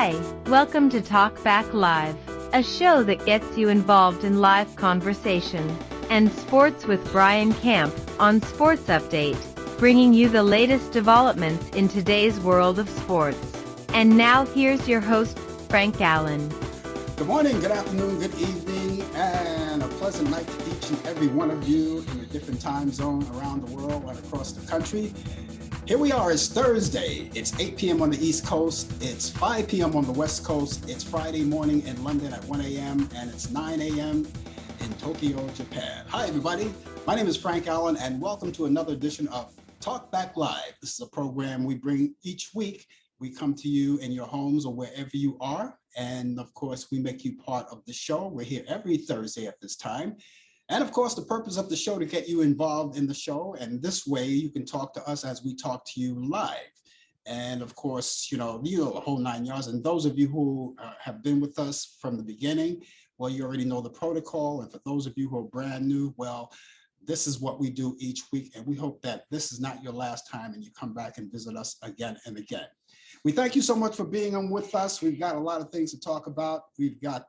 Hi, welcome to Talk Back Live, a show that gets you involved in live conversation and sports with Brian Camp on Sports Update, bringing you the latest developments in today's world of sports. And now here's your host, Frank Allan. Good morning, good afternoon, good evening, and a pleasant night to each and every one of you in your different time zone around the world and across the country. Here we are, it's Thursday. It's 8 p.m. on the East Coast. It's 5 p.m. on the West Coast. It's Friday morning in London at 1 a.m. and it's 9 a.m. in Tokyo, Japan. Hi, everybody. My name is Frank Allan, and welcome to another edition of Talk Back Live. This is a program we bring each week. We come to you in your homes or wherever you are. And of course, we make you part of the show. We're here every Thursday at this time. And of course, the purpose of the show to get you involved in the show. And this way you can talk to us as we talk to you live. And of course, you know the whole 9 yards. And those of you who have been with us from the beginning, well, you already know the protocol. And for those of you who are brand new, well, this is what we do each week. And we hope that this is not your last time and you come back and visit us again and again. We thank you so much for being on with us. We've got a lot of things to talk about. We've got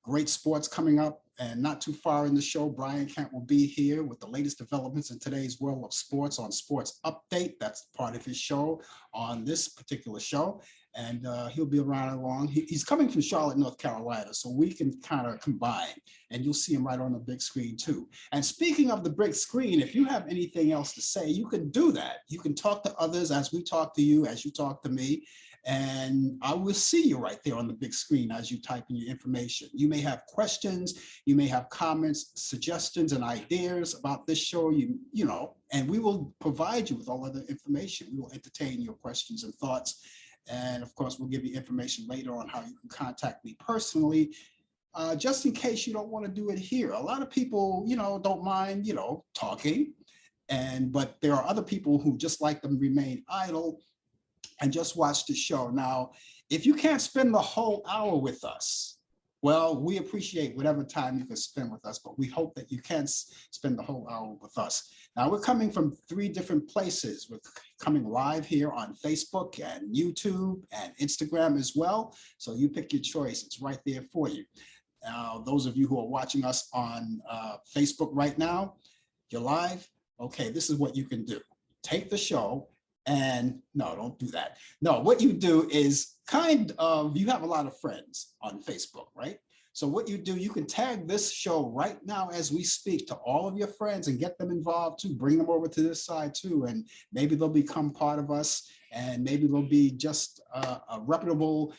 great sports coming up, and not too far in the show, Brian Camp will be here with the latest developments in today's world of sports on Sports Update. That's part of his show on this particular show. And he'll be around along. He's coming from Charlotte, North Carolina, so we can kind of combine, and you'll see him right on the big screen too. And speaking of the big screen, if you have anything else to say, you can do that. You can talk to others as we talk to you, as you talk to me, and I will see you right there on the big screen as you type in your information. You may have questions, you may have comments, suggestions, and ideas about this show, you know, and we will provide you with all of the information. We will entertain your questions and thoughts. And of course, we'll give you information later on how you can contact me personally, just in case you don't want to do it here. A lot of people, you know, don't mind, you know, talking, but there are other people who just like them remain idle and just watch the show. Now, if you can't spend the whole hour with us, well, we appreciate whatever time you can spend with us, but we hope that you can spend the whole hour with us. Now, we're coming from 3 different places. We're coming live here on Facebook and YouTube and Instagram as well. So you pick your choice. It's right there for you. Now, those of you who are watching us on Facebook right now, you're live. Okay, this is what you can do. Take the show and no, don't do that. No, what you do is you have a lot of friends on Facebook, right? So what you do, you can tag this show right now as we speak to all of your friends and get them involved too. Bring them over to this side too, and maybe they'll become part of us, and maybe they'll be just a reputable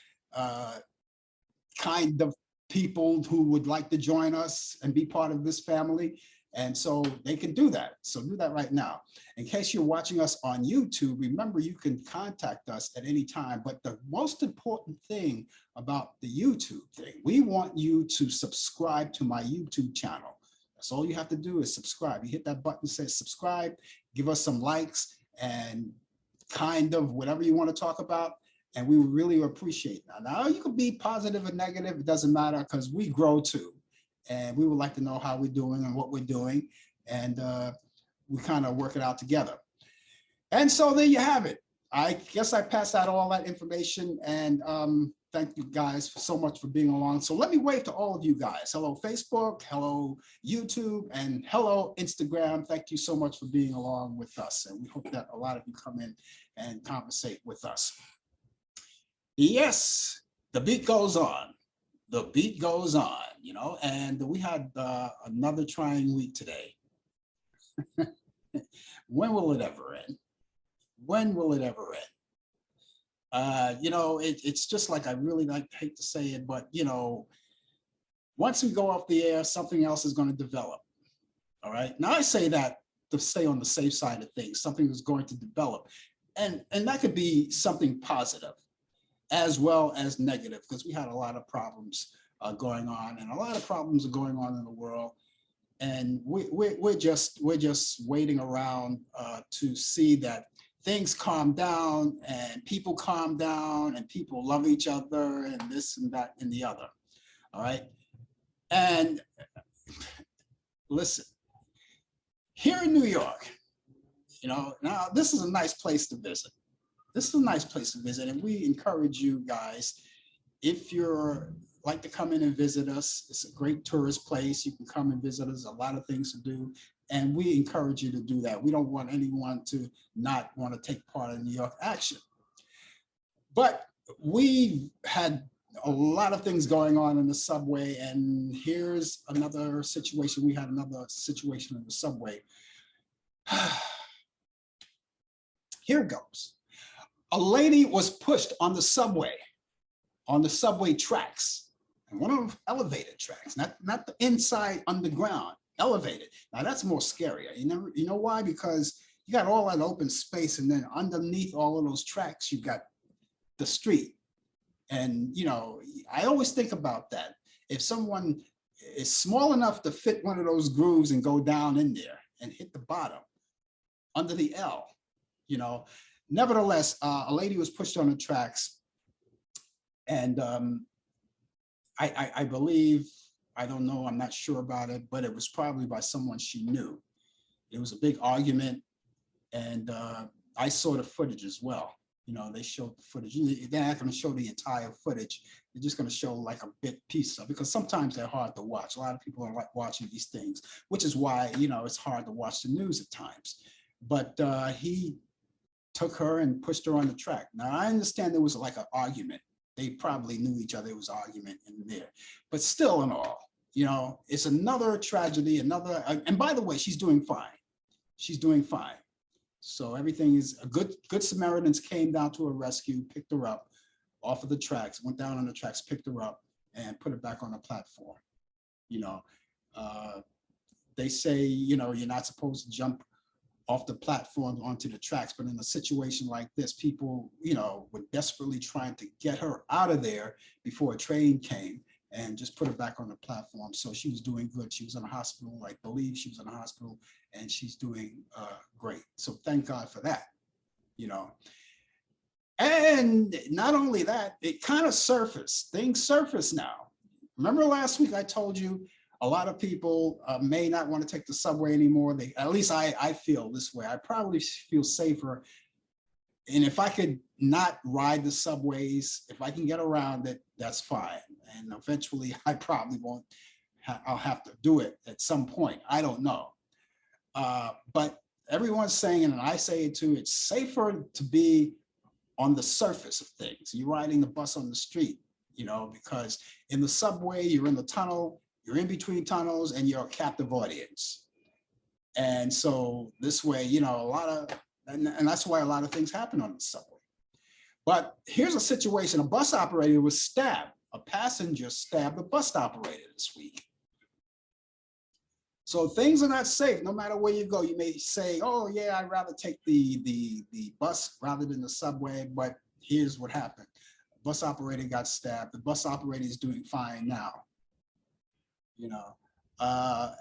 kind of people who would like to join us and be part of this family. And so they can do that. So do that right now. In case you're watching us on YouTube, remember you can contact us at any time. But the most important thing about the YouTube thing, we want you to subscribe to my YouTube channel. That's all you have to do is subscribe. You hit that button that says subscribe, give us some likes and kind of whatever you want to talk about. And we would really appreciate that. Now you can be positive or negative. It doesn't matter because we grow too. And we would like to know how we're doing and what we're doing. And we kind of work it out together. And so there you have it. I guess I passed out all that information. And thank you guys so much for being along. So let me wave to all of you guys. Hello, Facebook. Hello, YouTube. And hello, Instagram. Thank you so much for being along with us. And we hope that a lot of you come in and conversate with us. Yes, the beat goes on. The beat goes on, you know, and we had another trying week today. When will it ever end? When will it ever end? You know, it's just like, I really hate to say it, but, you know, once we go off the air, something else is going to develop. All right. Now, I say that to stay on the safe side of things, something is going to develop. And that could be something positive as well as negative, because we had a lot of problems going on, and a lot of problems are going on in the world, and we're just waiting around to see that things calm down and people calm down and people love each other and this and that and the other. All right, and listen, here in New York, you know, now this is a nice place to visit. this is a nice place to visit, and we encourage you guys, if you're like to come in and visit us, it's a great tourist place. You can come and visit us, a lot of things to do. And we encourage you to do that. We don't want anyone to not want to take part in New York action. But we had a lot of things going on in the subway, and here's another situation. We had another situation in the subway. Here it goes. A lady was pushed on the subway tracks, and one of them elevated tracks, not the inside underground, elevated. Now that's more scarier. You know why? Because you got all that open space, and then underneath all of those tracks, you got the street. And I always think about that. If someone is small enough to fit one of those grooves and go down in there and hit the bottom under the L, nevertheless, a lady was pushed on the tracks, and I believe, I don't know, I'm not sure about it, but it was probably by someone she knew. It was a big argument, and I saw the footage as well. They showed the footage. They're not going to show the entire footage. They're just going to show like a bit piece of it, because sometimes they're hard to watch. A lot of people are like watching these things, which is why, it's hard to watch the news at times. But he took her and pushed her on the track. Now, I understand there was like an argument. They probably knew each other. It was argument in there. But still in all, it's another tragedy, and by the way, she's doing fine. She's doing fine. So everything is a good Samaritans came down to her rescue, picked her up off of the tracks, went down on the tracks, picked her up, and put her back on the platform. They say, you're not supposed to jump off the platform onto the tracks, but in a situation like this, people, were desperately trying to get her out of there before a train came, and just put her back on the platform. So she was doing good. She was in a hospital, I believe she was in a hospital, and she's doing great. So thank God for that, And not only that, it kind of surfaced. Things surface now. Remember last week I told you a lot of people may not want to take the subway anymore. At least I feel this way. I probably feel safer. And if I could not ride the subways, if I can get around it, that's fine. And eventually I probably won't, I'll have to do it at some point. I don't know. But everyone's saying, and I say it too, it's safer to be on the surface of things. You're riding the bus on the street, because in the subway, you're in the tunnel, you're in between tunnels, and you're a captive audience. And so this way, and that's why a lot of things happen on the subway. But here's a situation. A bus operator was stabbed. A passenger stabbed a bus operator this week. So things are not safe no matter where you go. You may say, oh yeah, I'd rather take the bus rather than the subway, but here's what happened. A bus operator got stabbed. The bus operator is doing fine now.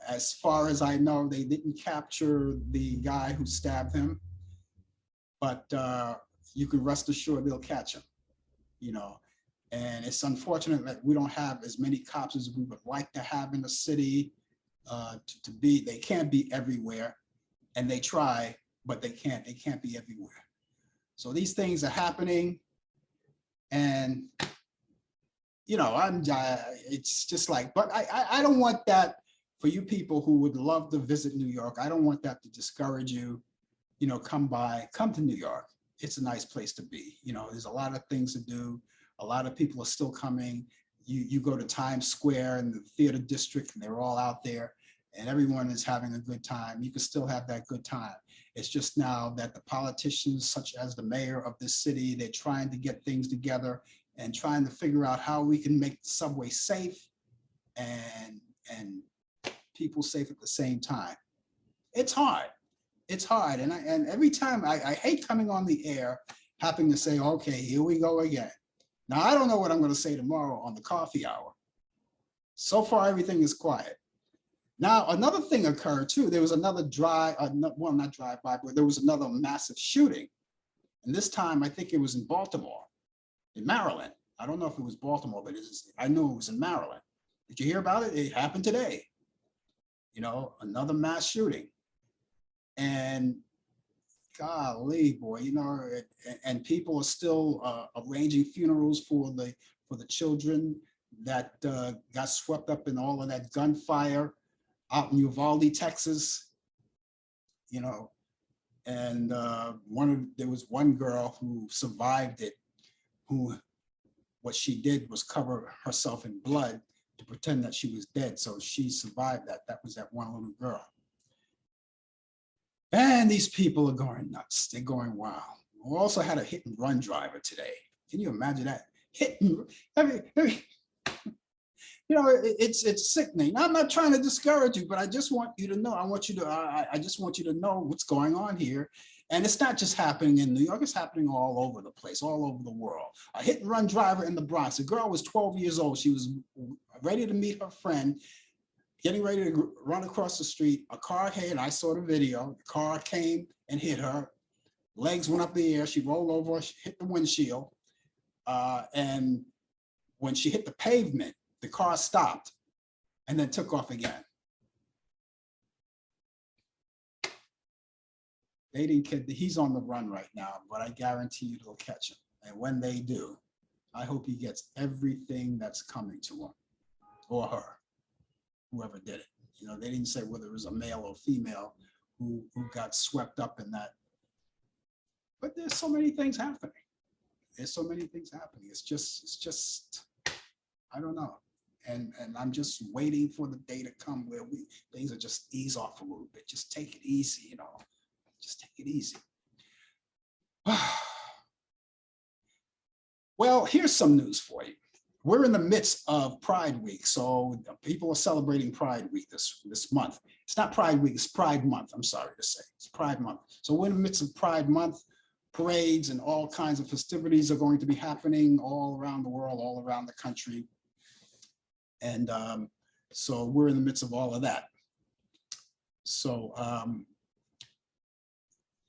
As far as I know, they didn't capture the guy who stabbed him, but you can rest assured they'll catch him, and it's unfortunate that we don't have as many cops as we would like to have in the city. They can't be everywhere, and they try, but they can't be everywhere. So these things are happening, and it's just like, but I don't want that for you people who would love to visit New York. I don't want that to discourage you. Come to New York. It's a nice place to be. There's a lot of things to do. A lot of people are still coming. You go to Times Square and the theater district, and they're all out there, and everyone is having a good time. You can still have that good time. It's just now that the politicians, such as the mayor of this city, they're trying to get things together and trying to figure out how we can make the subway safe and people safe at the same time. It's hard. It's hard. And every time I hate coming on the air, having to say, okay, here we go again. Now, I don't know what I'm going to say tomorrow on the coffee hour. So far, everything is quiet. Now, another thing occurred too. There was another not drive-by, but there was another massive shooting. And this time, I think it was in Baltimore, in Maryland. I don't know if it was Baltimore, but I know it was in Maryland. Did you hear about it? It happened today. Another mass shooting. And golly, boy, you know, and people are still arranging funerals for the children that got swept up in all of that gunfire out in Uvalde, Texas. You know, and there was one girl who survived it, who what she did was cover herself in blood to pretend that she was dead. So she survived that. That was that one little girl. And these people are going nuts. They're going wild. We also had a hit and run driver today. Can you imagine that? Hit and, you know, it's sickening. I'm not trying to discourage you, but I just want you to know. I just want you to know what's going on here. And it's not just happening in New York, it's happening all over the place, all over the world. A hit and run driver in the Bronx. The girl was 12 years old. She was ready to meet her friend, getting ready to run across the street. A car hit, I saw the video. The car came and hit her. Legs went up in the air. She rolled over, she hit the windshield. And when she hit the pavement, the car stopped and then took off again. They didn't kid. He's on the run right now, but I guarantee you they'll catch him. And when they do, I hope he gets everything that's coming to him or her, whoever did it. You know, they didn't say whether it was a male or female who got swept up in that. But there's so many things happening. There's so many things happening. It's just, I don't know. And I'm just waiting for the day to come where things will just ease off a little bit. Just take it easy, you know. Just take it easy. Well, here's some news for you. We're in the midst of Pride Week, so people are celebrating Pride Week this month. It's not Pride Week, it's Pride Month, I'm sorry to say. It's Pride Month. So we're in the midst of Pride Month. Parades and all kinds of festivities are going to be happening all around the world, all around the country. And so we're in the midst of all of that. So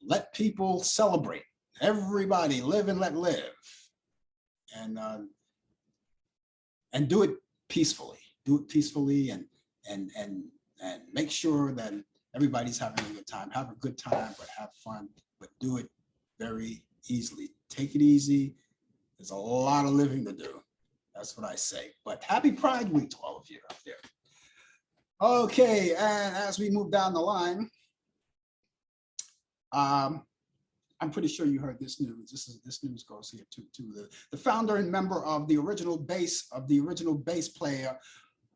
let people celebrate. Everybody live and let live. And do it peacefully. Do it peacefully and make sure that everybody's having a good time. Have a good time, but have fun, but do it very easily. Take it easy. There's a lot of living to do. That's what I say. But happy Pride Week to all of you out there. Okay, and as we move down the line, I'm pretty sure you heard this news. This news goes here to the founder and member of the original bass player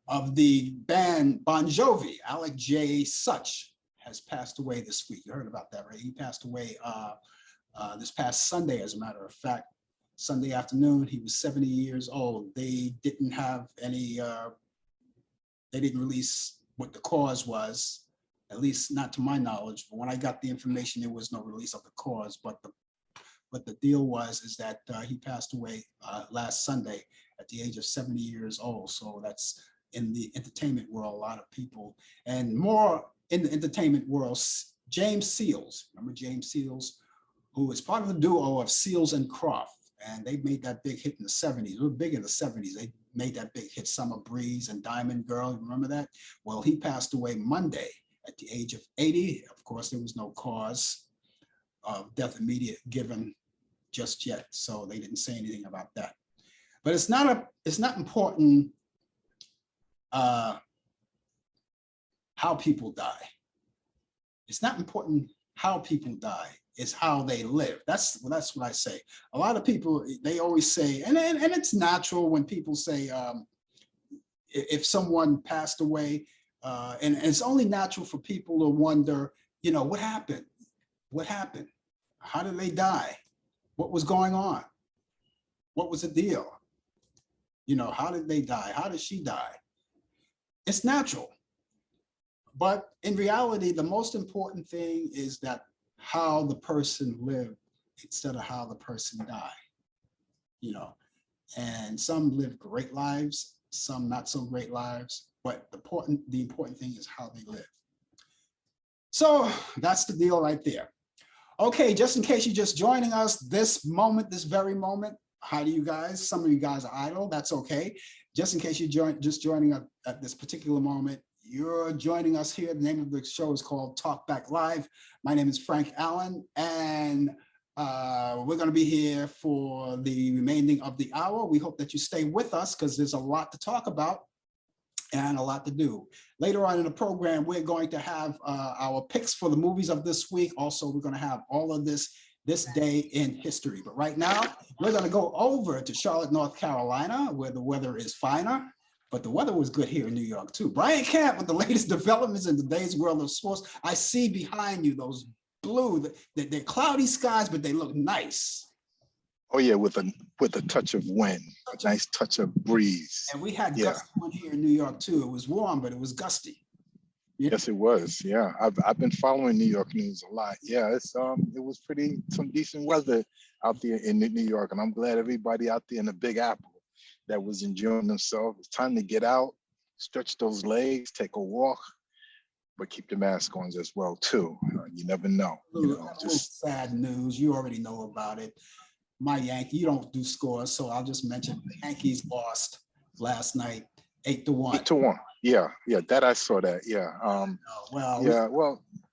of the band Bon Jovi, Alec J. Such, has passed away this week. You heard about that, right? He passed away this past Sunday, as a matter of fact. Sunday afternoon, he was 70 years old. They didn't have any, they didn't release what the cause was, at least not to my knowledge. But when I got the information, there was no release of the cause. But the deal is that he passed away last Sunday at the age of 70 years old. So that's in the entertainment world, a lot of people. And more in the entertainment world, James Seals, remember James Seals, who is part of the duo of Seals and Croft. And they made that big hit in the 70s. They were big in the 70s. They made that big hit, Summer Breeze and Diamond Girl. You remember that? Well, he passed away Monday at the age of 80. Of course, there was no cause of death immediate given just yet, so they didn't say anything about that. But it's not important how people die. It's not important how people die. It's how they live. That's what I say. A lot of people, they always say, and it's natural when people say, if someone passed away, and it's only natural for people to wonder, you know, what happened? What happened? How did they die? What was going on? What was the deal? You know, how did they die? How did she die? It's natural. But in reality, the most important thing is that how the person lived instead of how the person died, you know. And some live great lives, some not so great lives, but the important thing is how they live. So that's the deal right there. Okay, just in case you're just joining us this very moment, hi to you guys. Some of you guys are idle, that's okay. Just in case you're just joining us at this particular moment, You're joining us here. The name of the show is called Talk Back Live. My name is Frank Allan, and we're going to be here for the remaining of the hour. We hope that you stay with us because there's a lot to talk about and a lot to do. Later on in the program, we're going to have our picks for the movies of this week. Also, we're going to have all of this day in history. But right now, we're going to go over to Charlotte, North Carolina, where the weather is finer. But the weather was good here in New York, too. Brian Camp with the latest developments in today's world of sports. I see behind you those blue, they're cloudy skies, but they look nice. Oh yeah, with a touch of wind, a nice touch of breeze. And we had gusty one here in New York too. It was warm, but it was gusty. Yeah. Yes, it was. Yeah, I've been following New York news a lot. Yeah, it was some decent weather out there in New York, and I'm glad everybody out there in the Big Apple that was enjoying themselves. It's time to get out, stretch those legs, take a walk, but keep the mask on as well too. You never know. Just sad news. You already know about it. My Yankee, you don't do scores, so I'll just mention the Yankees lost last night, 8-1. 8-1. Yeah, that I saw that. Yeah.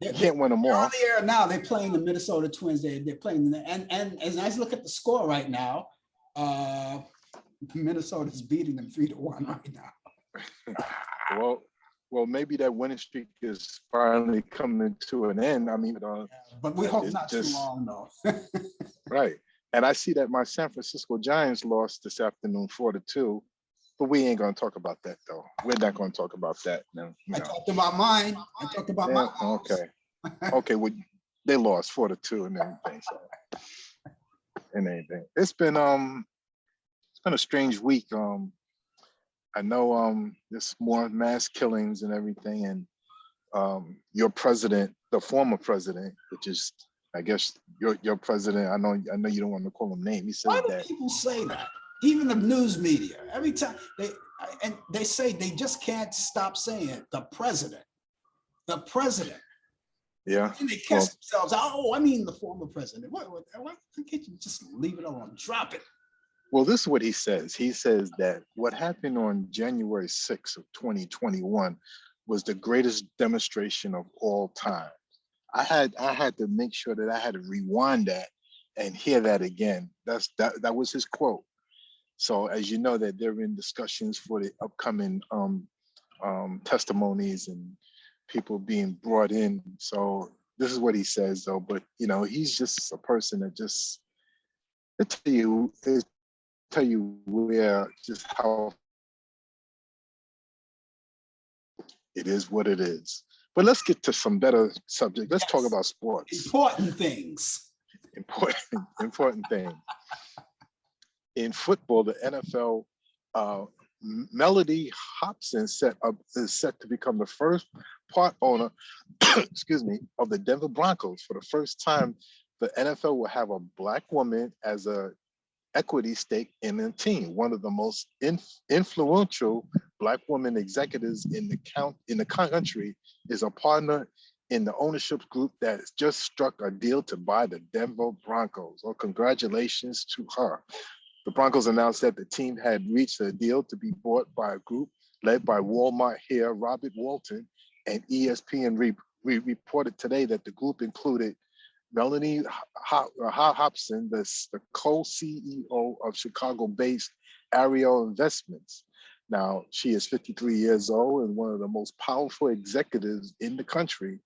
You can't win them all. On the air now, they're playing the Minnesota Twins. They're playing, and as I look at the score right now, Minnesota's beating them 3-1 right now. Well, maybe that winning streak is finally coming to an end. I mean, but we hope not too long, though. Right. And I see that my San Francisco Giants lost this afternoon 4-2, but we ain't going to talk about that, though. We're not going to talk about that. No. I talked about mine. I talked about my house. Okay. Well, they lost 4-2 and everything. It's been a strange week. I know there's more mass killings and everything, and your president, the former president, which is, I guess, your president. I know you don't want to call him name. He said that. Why do people say that? Even the news media, every time they say they just can't stop saying it. The president. Yeah. And they catch themselves. Oh, I mean the former president. Why can't you just leave it alone? Drop it. Well, this is what he says. He says that what happened on January 6th of 2021 was the greatest demonstration of all time. I had to make sure that I had to rewind that and hear that again. That was his quote. So as you know, that they're in discussions for the upcoming testimonies and people being brought in. So this is what he says, though. But he's just a person that just tell you where just how it is what it is. But let's get to some better subject. Let's talk about sports. Important things. Important things. In football, the NFL, Melody Hobson is set to become the first part owner, of the Denver Broncos. For the first time, the NFL will have a Black woman as a equity stake in the team. One of the most influential Black women executives in the country is a partner in the ownership group that has just struck a deal to buy the Denver Broncos. Well, congratulations to her. The Broncos announced that the team had reached a deal to be bought by a group led by Walmart heir Robert Walton, and ESPN reported today that the group included Melanie Hobson, the co-CEO of Chicago-based Ariel Investments. Now, she is 53 years old and one of the most powerful executives in the country,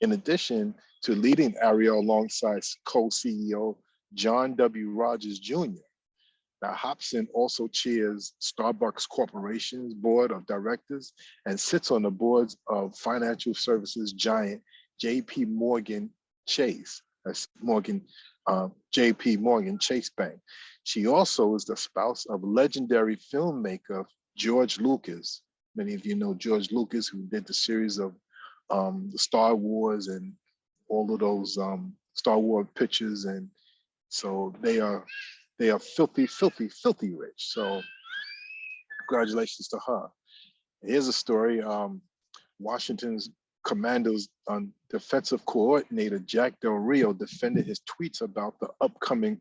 in addition to leading Ariel alongside co-CEO John W. Rogers Jr. Now, Hobson also chairs Starbucks Corporation's board of directors and sits on the boards of financial services giant J.P. Morgan Chase. That's J.P. Morgan Chase Bank. She also is the spouse of legendary filmmaker George Lucas. Many of you know George Lucas, who did the series of the Star Wars and all of those Star Wars pictures, and so they are filthy rich. So congratulations to her. Here's a story. Washington's Commandos defensive coordinator Jack Del Rio defended his tweets about the upcoming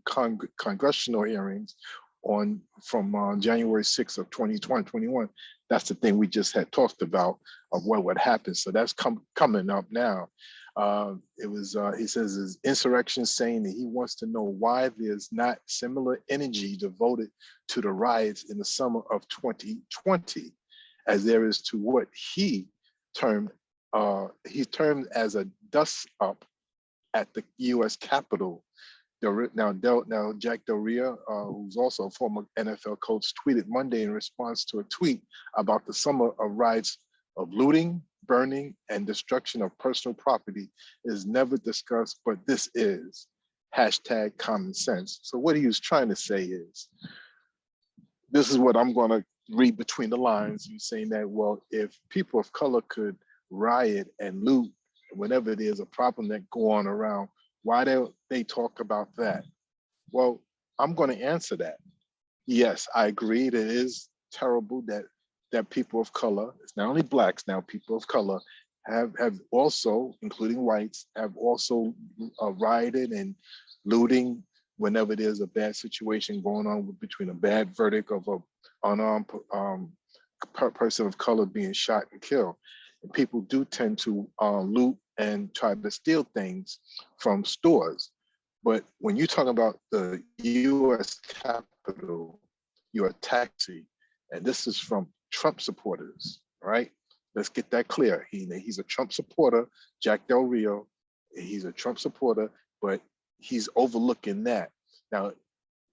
congressional hearings from January 6th of 2021. That's the thing we just had talked about of what would happen. So that's coming up now. He says his insurrection, saying that he wants to know why there's not similar energy devoted to the riots in the summer of 2020 as there is to what he termed as a dust up at the U.S. Capitol. Now, Jack Del Rio, who's also a former NFL coach, tweeted Monday in response to a tweet about the summer of riots of looting, burning, and destruction of personal property is never discussed, but this is #common sense. So what he was trying to say is, this is what I'm going to read between the lines. He's saying that, well, if people of color could riot and loot whenever there's a problem that go on around, why don't they talk about that? Well, I'm going to answer that. Yes, I agree that it is terrible that people of color, it's not only blacks now, people of color have also, including whites, have also rioted and looting whenever there's a bad situation going on between a bad verdict of a unarmed person of color being shot and killed. And people do tend to loot and try to steal things from stores. But when you talk about the U.S. Capitol, you're a taxi, and this is from Trump supporters, right? Let's get that clear. He's a Trump supporter, Jack Del Rio. He's a Trump supporter, but he's overlooking that. Now,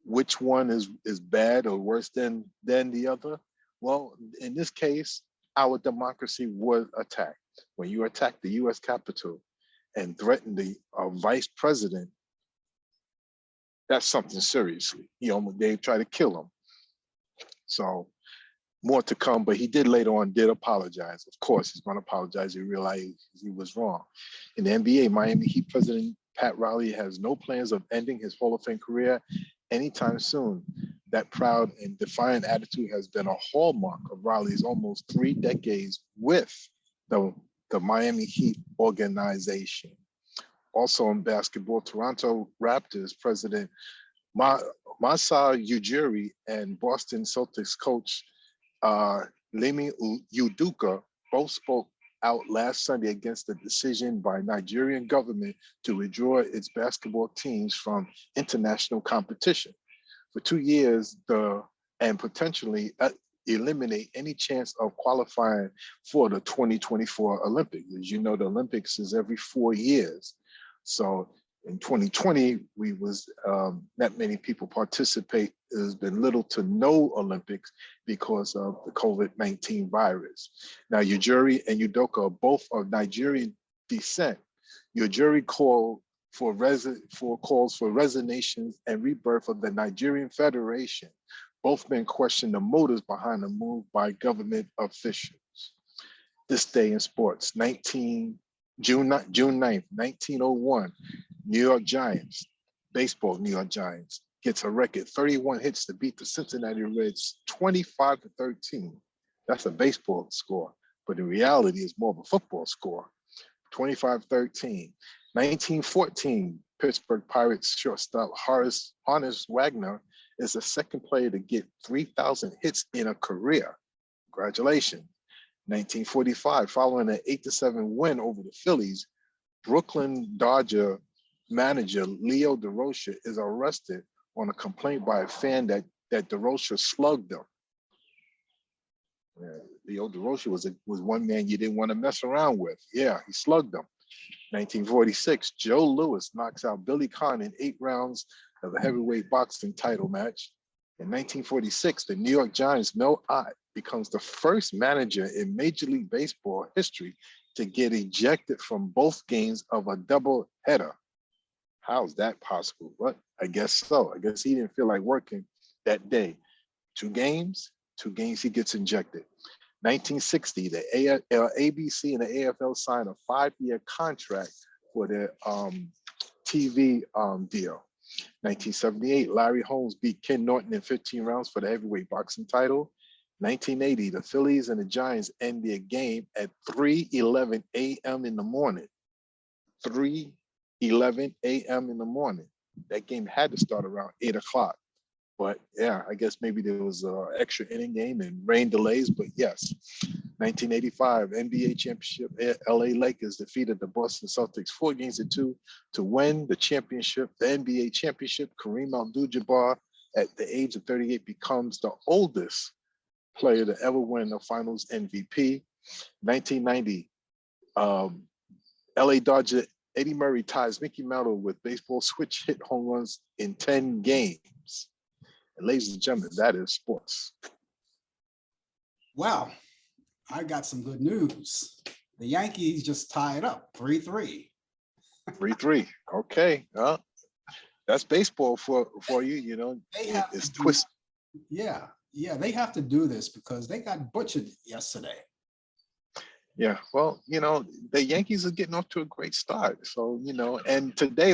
which one is bad or worse than the other? Well, in this case, our democracy was attacked. When you attack the U.S. Capitol and threaten the vice president, that's something seriously. They tried to kill him. So more to come, but he did later on apologize. Of course, he's going to apologize. He realized he was wrong. In the NBA, Miami Heat president Pat Riley has no plans of ending his Hall of Fame career anytime soon. That proud and defiant attitude has been a hallmark of Riley's almost 3 decades with the Miami Heat organization. Also in basketball, Toronto Raptors president Masai Ujiri and Boston Celtics coach Lemi Udoka both spoke out last Sunday against the decision by Nigerian government to withdraw its basketball teams from international competition for 2 years and potentially eliminate any chance of qualifying for the 2024 Olympics. As you know, the Olympics is every 4 years. So in 2020, not many people participate. There's been little to no Olympics because of the COVID-19 virus. Now, Ujiri and Udoka are both of Nigerian descent. Ujiri calls for resignations and rebirth of the Nigerian Federation. Both men question the motives behind the move by government officials. This day in sports, June 9th, 1901, New York Giants, baseball New York Giants, gets a record 31 hits to beat the Cincinnati Reds 25-13. That's a baseball score, but in reality, it's more of a football score. 25-13. 1914, Pittsburgh Pirates shortstop Honus Wagner is the second player to get 3,000 hits in a career. Congratulations. 1945, following an 8-7 win over the Phillies, Brooklyn Dodger manager Leo DeRocha is arrested on a complaint by a fan that DeRocha slugged him. Leo DeRocha was one man you didn't want to mess around with. Yeah, he slugged him. 1946, Joe Louis knocks out Billy Conn in 8 rounds of a heavyweight boxing title match. In 1946, the New York Giants' Mel Ott becomes the first manager in Major League Baseball history to get ejected from both games of a doubleheader. How is that possible? What? I guess so. I guess he didn't feel like working that day. 2 games he gets ejected. 1960, the ABC and the AFL sign a 5-year contract for their TV deal. 1978, Larry Holmes beat Ken Norton in 15 rounds for the heavyweight boxing title. 1980, the Phillies and the Giants end their game at 3:11 a.m. in the morning. 3:11 a.m. in the morning. That game had to start around 8 o'clock. But yeah, I guess maybe there was an extra inning game and rain delays. But yes, 1985 NBA championship, LA Lakers defeated the Boston Celtics 4-2 to win the championship, the NBA championship. Kareem Abdul-Jabbar, at the age of 38, becomes the oldest player to ever win a Finals MVP. 1990, LA Dodger Eddie Murray ties Mickey Mantle with baseball switch hit home runs in 10 games. And ladies and gentlemen, that is sports. Wow, I got some good news. The Yankees just tied up 3-3. 3-3. Okay. That's baseball for you, you know. It's twist. Yeah, they have to do this because they got butchered yesterday. Yeah, well, you know, the Yankees are getting off to a great start. So, you know, and today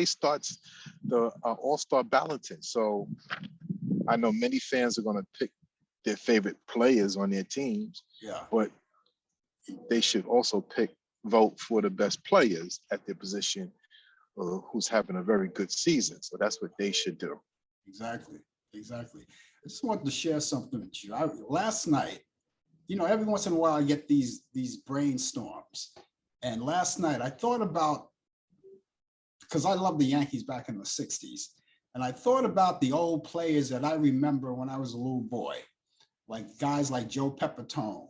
starts the All-Star balloting. So I know many fans are going to pick their favorite players on their teams, but they should also vote for the best players at their position who's having a very good season. So that's what they should do. Exactly. I just wanted to share something with you. Last night, you know, every once in a while I get these brainstorms. And last night I thought about, because I love the Yankees back in the 60s, and I thought about the old players that I remember when I was a little boy, like guys like Joe Pepitone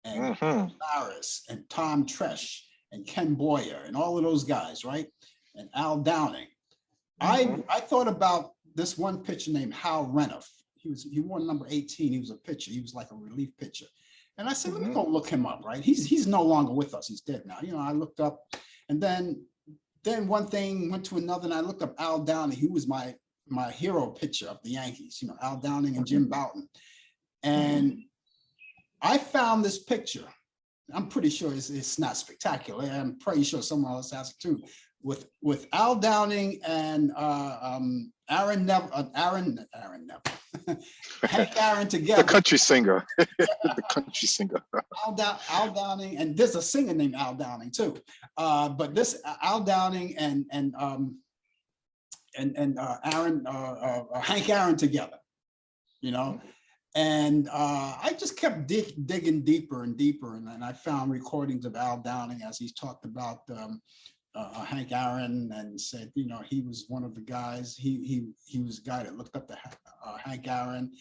and Barris and Tom Tresh and Ken Boyer and all of those guys, right? And Al Downing. I thought about this one pitcher named Hal Reniff. He wore number 18. He was a pitcher. He was like a relief pitcher. And I said, let me go look him up, right? He's no longer with us. He's dead now. You know, I looked up, and then one thing went to another, and I looked up Al Downing. He was my hero pitcher of the Yankees, you know, Al Downing and Jim Bouton. And I found this picture. I'm pretty sure it's not spectacular. I'm pretty sure someone else has it too. With Al Downing and Aaron Neville, Hank Aaron together. The country singer. The country singer. Al Downing, and there's a singer named Al Downing too. But this Al Downing and Hank Aaron together, you know. And I just kept digging deeper and deeper, and I found recordings of Al Downing as he's talked about Hank Aaron, and said, you know, he was one of the guys. He was the guy that looked up to Hank Aaron,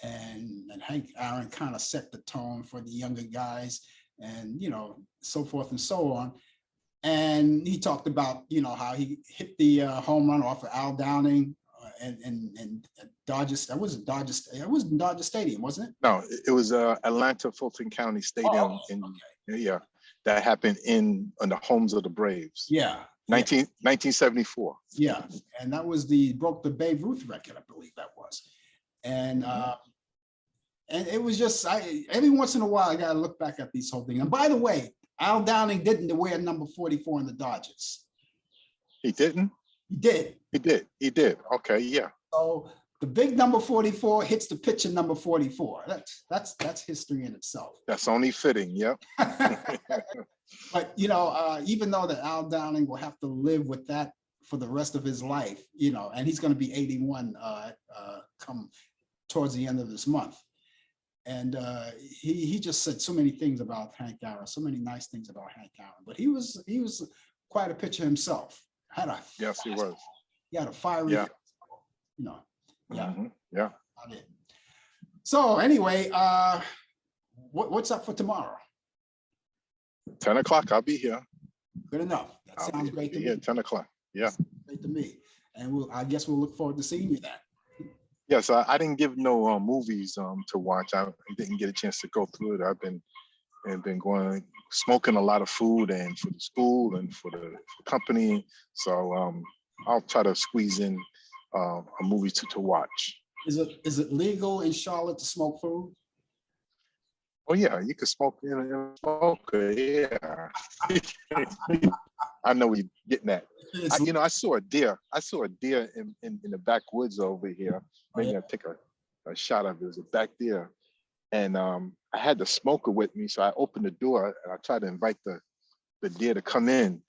and Hank Aaron kind of set the tone for the younger guys, and you know, so forth and so on. And he talked about, you know, how he hit the home run off of Al Downing. And Dodgers, it wasn't Dodger Stadium, wasn't it? No, it was Atlanta Fulton County Stadium. Yeah, that happened in the homes of the Braves. Yeah. 1974. Yeah, and that was broke the Babe Ruth record, I believe that was. And it was just, every once in a while I gotta look back at these whole things. And by the way, Al Downing didn't wear number 44 in the Dodgers. He didn't? He did. He did. Okay, yeah. So the big number 44 hits the pitcher number 44. That's history in itself. That's only fitting, yep. But you know, even though that Al Downing will have to live with that for the rest of his life, you know, and he's going to be 81 come towards the end of this month. And he just said so many things about Hank Aaron, so many nice things about Hank Aaron. But he was quite a pitcher himself. Yes, he was. He had a fiery, you know. Yeah. Yeah. So anyway, what's up for tomorrow? 10 o'clock, I'll be here. Good enough. That sounds great to me. Yeah, 10 o'clock. Yeah. Great to me. And I guess we'll look forward to seeing you then. Yes, I didn't give no movies to watch. I didn't get a chance to go through it. I've been going smoking a lot of food, and for the school and for the company. So I'll try to squeeze in a movie to watch. Is it legal in Charlotte to smoke food? Oh yeah, you can smoke in a smoker. Yeah, I know where you're getting at. You know, I saw a deer. In the backwoods over here. Maybe I'll take a shot of it. It was a back deer, and I had the smoker with me, so I opened the door and I tried to invite the deer to come in,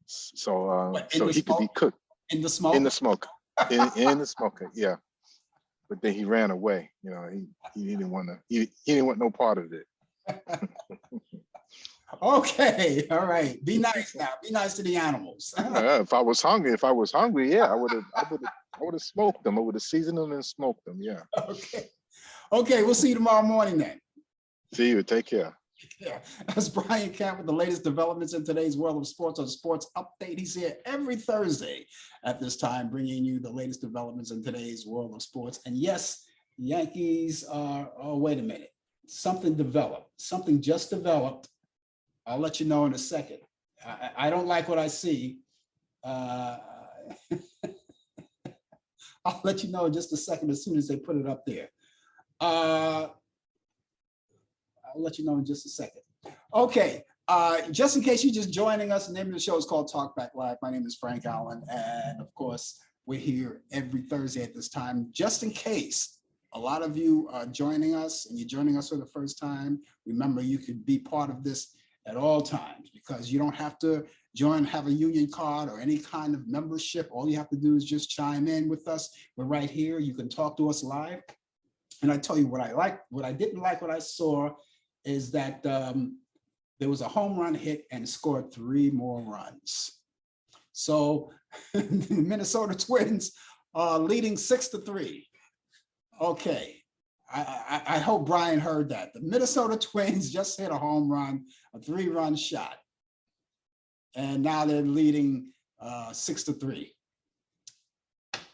so he could be cooked in the smoke. In the smoke. in the smoking, yeah. But then he ran away. You know, he didn't want to. He didn't want no part of it. Okay, all right. Be nice now. Be nice to the animals. If I was hungry, yeah, I would have smoked them. I would have seasoned them and smoked them. Yeah. Okay. Okay, we'll see you tomorrow morning then. See you. Take care. Yeah, that's Brian Camp with the latest developments in today's world of sports on Sports Update. He's here every Thursday at this time, bringing you the latest developments in today's world of sports. And yes, Yankees are, oh, wait a minute, something developed, something just developed. I'll let you know in a second. I don't like what I see. I'll let you know in just a second as soon as they put it up there. I'll let you know in just a second. Okay, just in case you're just joining us, the name of the show is called Talk Back Live. My name is Frank Allan, and of course, we're here every Thursday at this time. Just in case a lot of you are joining us and you're joining us for the first time, remember you could be part of this at all times because you don't have to have a union card or any kind of membership. All you have to do is just chime in with us. We're right here. You can talk to us live. And I tell you what I like, what I didn't like, what I saw is that there was a home run hit and scored 3 more runs. So the Minnesota Twins are leading 6-3. Okay, I hope Brian heard that. The Minnesota Twins just hit a home run, a 3-run shot. And now they're leading 6-3.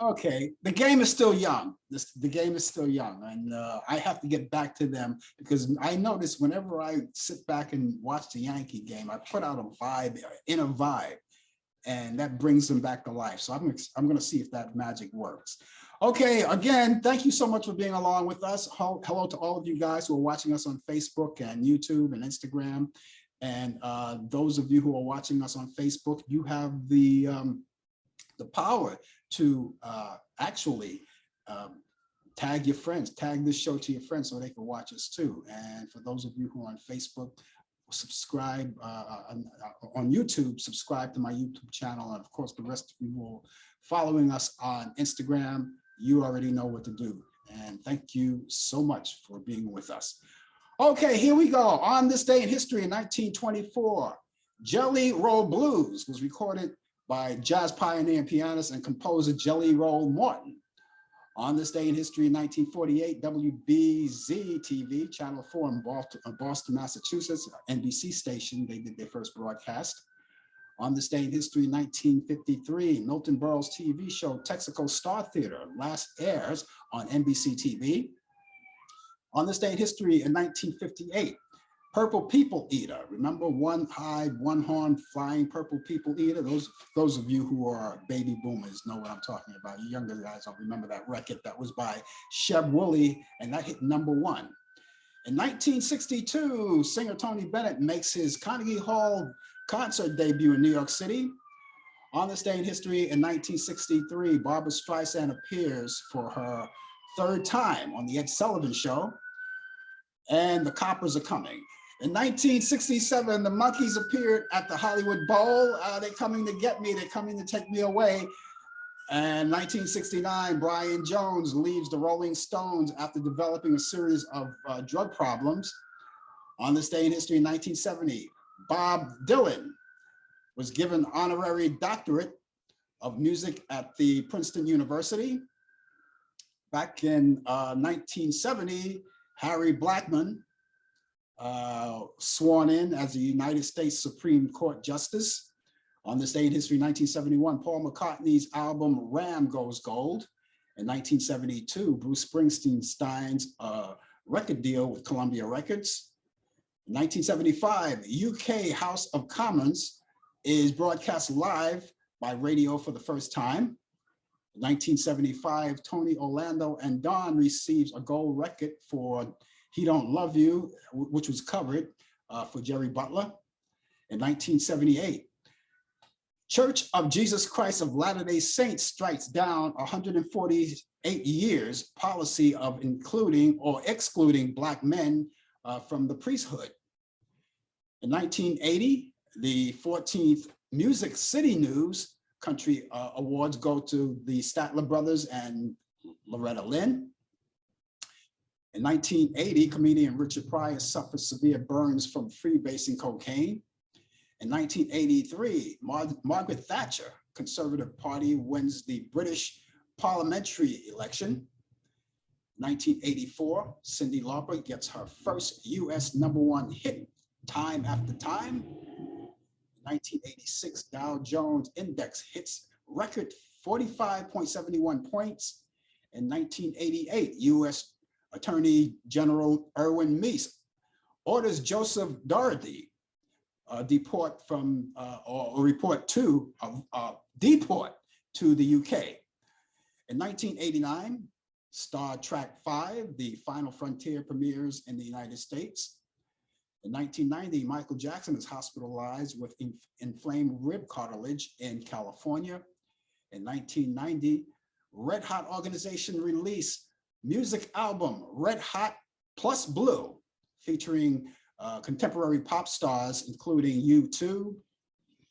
Okay, the game is still young. The game is still young, and I have to get back to them because I notice whenever I sit back and watch the Yankee game, I put out a vibe, inner vibe, and that brings them back to life. So I'm going to see if that magic works. Okay, again, thank you so much for being along with us. Hello to all of you guys who are watching us on Facebook and YouTube and Instagram, and those of you who are watching us on Facebook, you have the power to actually tag your friends, tag this show to your friends so they can watch us too. And for those of you who are on Facebook, subscribe on YouTube, subscribe to my YouTube channel. And of course, the rest of you who are following us on Instagram, you already know what to do. And thank you so much for being with us. Okay, here we go. On this day in history in 1924, Jelly Roll Blues was recorded by jazz pioneer and pianist and composer Jelly Roll Morton. On this day in history in 1948, WBZ-TV, Channel 4 in Boston, Massachusetts, NBC station, they did their first broadcast. On this day in history in 1953, Milton Berle's TV show Texaco Star Theater last airs on NBC TV. On this day in history in 1958, Purple People Eater. Remember one-eyed, one-horned flying purple people eater? Those of you who are baby boomers know what I'm talking about. You younger guys don't remember that record. That was by Sheb Wooley, and that hit #1. In 1962, singer Tony Bennett makes his Carnegie Hall concert debut in New York City. On this day in history in 1963, Barbra Streisand appears for her 3rd time on the Ed Sullivan Show, and the Coppers are coming. In 1967, the Monkees appeared at the Hollywood Bowl. They're coming to get me. They're coming to take me away. And 1969, Brian Jones leaves the Rolling Stones after developing a series of drug problems. On this day in history in 1970, Bob Dylan was given honorary doctorate of music at the Princeton University. Back in 1970, Harry Blackmun sworn in as a United States Supreme Court Justice. On this day in history, 1971, Paul McCartney's album Ram goes gold. In 1972, Bruce Springsteen signs a record deal with Columbia Records. In 1975, UK House of Commons is broadcast live by radio for the first time. In 1975, Tony Orlando and Dawn receives a gold record for He Don't Love You, which was covered for Jerry Butler. In 1978, Church of Jesus Christ of Latter-day Saints strikes down 148 years policy of including or excluding Black men from the priesthood. In 1980, the 14th Music City News country awards go to the Statler brothers and Loretta Lynn. In 1980, comedian Richard Pryor suffered severe burns from freebasing cocaine. In 1983, Margaret Thatcher, Conservative Party, wins the British parliamentary election. 1984, Cyndi Lauper gets her first US #1 hit, Time After Time. 1986, Dow Jones Index hits record 45.71 points. In 1988, US Attorney General Erwin Meese orders Joseph Doherty deport to the UK. In 1989, Star Trek V, The Final Frontier, premieres in the United States. In 1990, Michael Jackson is hospitalized with inflamed rib cartilage in California. In 1990, Red Hot organization released music album Red Hot Plus Blue, featuring contemporary pop stars including U2,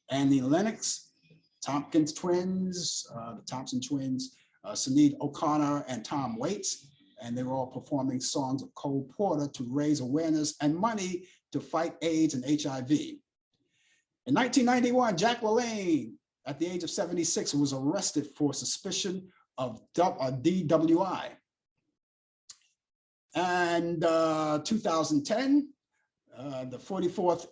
Annie Lennox, the Thompson Twins, Sinead O'Connor, and Tom Waits. And they were all performing songs of Cole Porter to raise awareness and money to fight AIDS and HIV. In 1991, Jack LaLanne, at the age of 76, was arrested for suspicion of DWI. And 2010, the 44th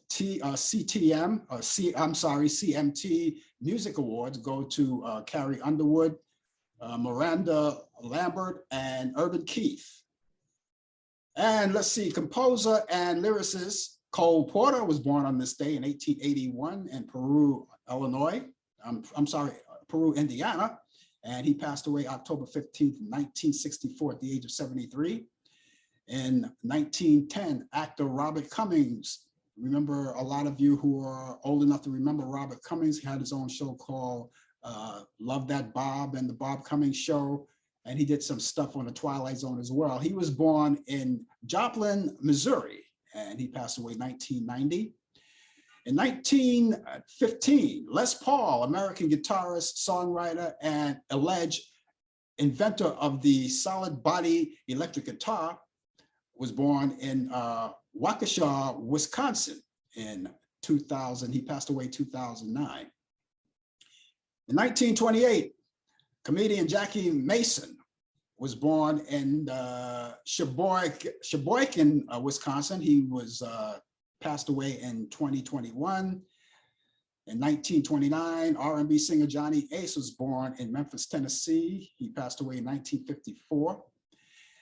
CMT Music Awards go to Carrie Underwood, Miranda Lambert, and Urban Keith. And let's see, composer and lyricist Cole Porter was born on this day in 1881 in Peru, Indiana. And he passed away October 15th, 1964 at the age of 73. In 1910, actor Robert Cummings, remember, a lot of you who are old enough to remember Robert Cummings, he had his own show called Love That Bob and the Bob Cummings Show, and he did some stuff on the Twilight Zone as well. He was born in Joplin, Missouri, and he passed away in 1990. In 1915, Les Paul, American guitarist, songwriter, and alleged inventor of the solid body electric guitar, was born in Waukesha, Wisconsin in 2000. He passed away in 2009. In 1928, comedian Jackie Mason was born in Sheboygan, Wisconsin. He was passed away in 2021. In 1929, R&B singer Johnny Ace was born in Memphis, Tennessee. He passed away in 1954.